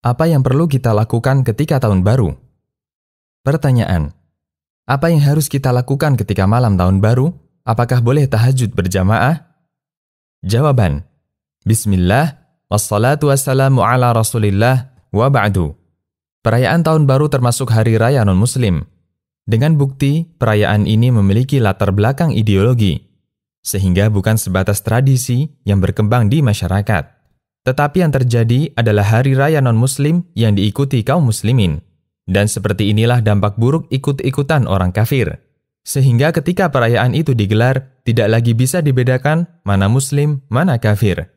Apa yang perlu kita lakukan ketika tahun baru? Pertanyaan. Apa yang harus kita lakukan ketika malam tahun baru? Apakah boleh tahajud berjamaah? Jawaban. Bismillah, wassalatu wassalamu ala rasulillah, wa ba'du. Perayaan tahun baru termasuk hari raya non-muslim. Dengan bukti, perayaan ini memiliki latar belakang ideologi, sehingga bukan sebatas tradisi yang berkembang di masyarakat. Tetapi yang terjadi adalah hari raya non-muslim yang diikuti kaum muslimin. Dan seperti inilah dampak buruk ikut-ikutan orang kafir. Sehingga ketika perayaan itu digelar, tidak lagi bisa dibedakan mana muslim, mana kafir.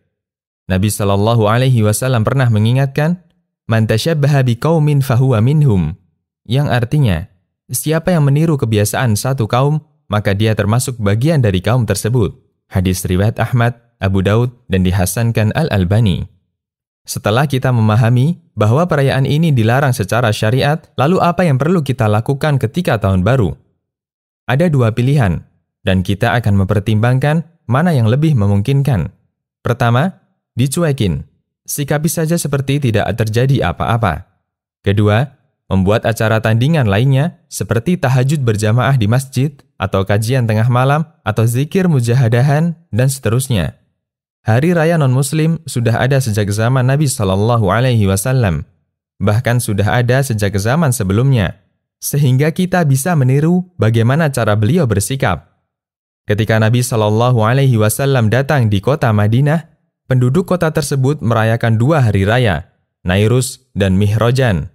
Nabi SAW pernah mengingatkan, "Man tashabbaha biqaumin fahuwa minhum." Yang artinya, siapa yang meniru kebiasaan satu kaum, maka dia termasuk bagian dari kaum tersebut. Hadis riwayat Ahmad, Abu Daud, dan dihasankan Al-Albani. Setelah kita memahami bahwa perayaan ini dilarang secara syariat, lalu apa yang perlu kita lakukan ketika tahun baru? Ada dua pilihan, dan kita akan mempertimbangkan mana yang lebih memungkinkan. Pertama, dicuekin, sikapi saja seperti tidak terjadi apa-apa. Kedua, membuat acara tandingan lainnya seperti tahajud berjamaah di masjid, atau kajian tengah malam, atau zikir mujahadahan, dan seterusnya. Hari raya non-muslim sudah ada sejak zaman Nabi SAW. Bahkan sudah ada sejak zaman sebelumnya. Sehingga kita bisa meniru bagaimana cara beliau bersikap. Ketika Nabi SAW datang di kota Madinah, penduduk kota tersebut merayakan dua hari raya, Nairus dan Mihrojan.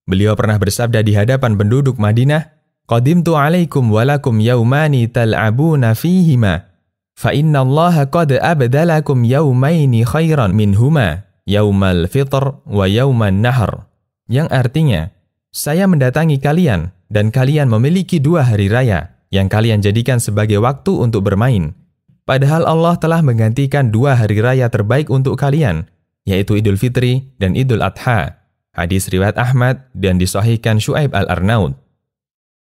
Beliau pernah bersabda di hadapan penduduk Madinah, "Qadimtu alaikum walakum yaumani tal'abuna fihima. Fa inna Allah qad abdalakum yaumaini khairan minhuma, yaumal fitr wa yauman nahr." Yang artinya, saya mendatangi kalian dan kalian memiliki dua hari raya yang kalian jadikan sebagai waktu untuk bermain. Padahal Allah telah menggantikan dua hari raya terbaik untuk kalian, yaitu Idul Fitri dan Idul Adha. Hadis riwayat Ahmad dan disahihkan Syu'aib Al-Arnaud.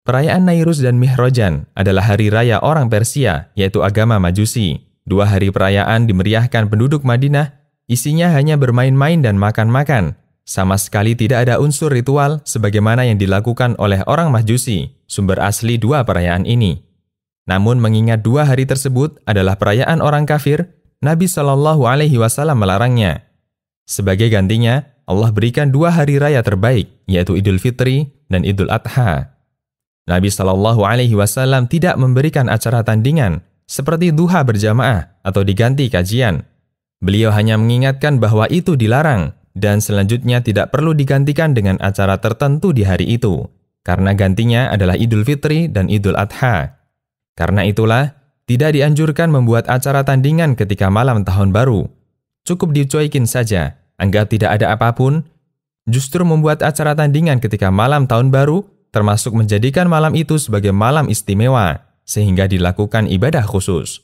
Perayaan Nairus dan Mihrojan adalah hari raya orang Persia, yaitu agama Majusi. Dua hari perayaan dimeriahkan penduduk Madinah, isinya hanya bermain-main dan makan-makan. Sama sekali tidak ada unsur ritual sebagaimana yang dilakukan oleh orang Majusi, sumber asli dua perayaan ini. Namun mengingat dua hari tersebut adalah perayaan orang kafir, Nabi SAW melarangnya. Sebagai gantinya, Allah berikan dua hari raya terbaik, yaitu Idul Fitri dan Idul Adha. Nabi SAW tidak memberikan acara tandingan seperti duha berjamaah atau diganti kajian. Beliau hanya mengingatkan bahwa itu dilarang dan selanjutnya tidak perlu digantikan dengan acara tertentu di hari itu, karena gantinya adalah Idul Fitri dan Idul Adha. Karena itulah, tidak dianjurkan membuat acara tandingan ketika malam tahun baru. Cukup dicuekin saja, anggap tidak ada apapun. Justru membuat acara tandingan ketika malam tahun baru termasuk menjadikan malam itu sebagai malam istimewa, sehingga dilakukan ibadah khusus.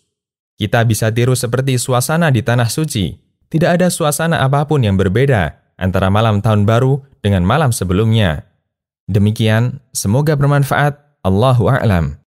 Kita bisa tiru seperti suasana di Tanah Suci. Tidak ada suasana apapun yang berbeda antara malam tahun baru dengan malam sebelumnya. Demikian, semoga bermanfaat. Allahu a'lam.